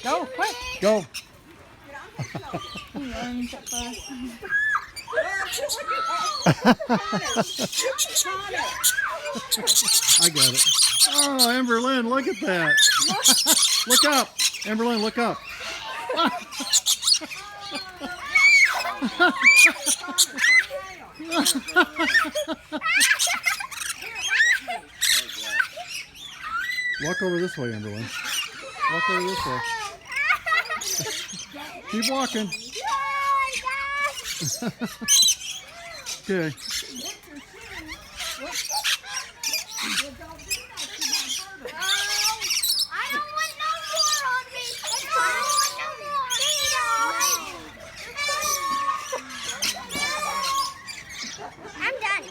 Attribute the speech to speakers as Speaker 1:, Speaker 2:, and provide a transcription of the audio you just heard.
Speaker 1: Go, quick.
Speaker 2: Go.
Speaker 1: He runs at first.
Speaker 2: I got it. Oh, Amberlynn, look at that. Look up. Amberlynn, look up. Walk over this way, Amberlynn. Walk over this way. Keep walking. Okay.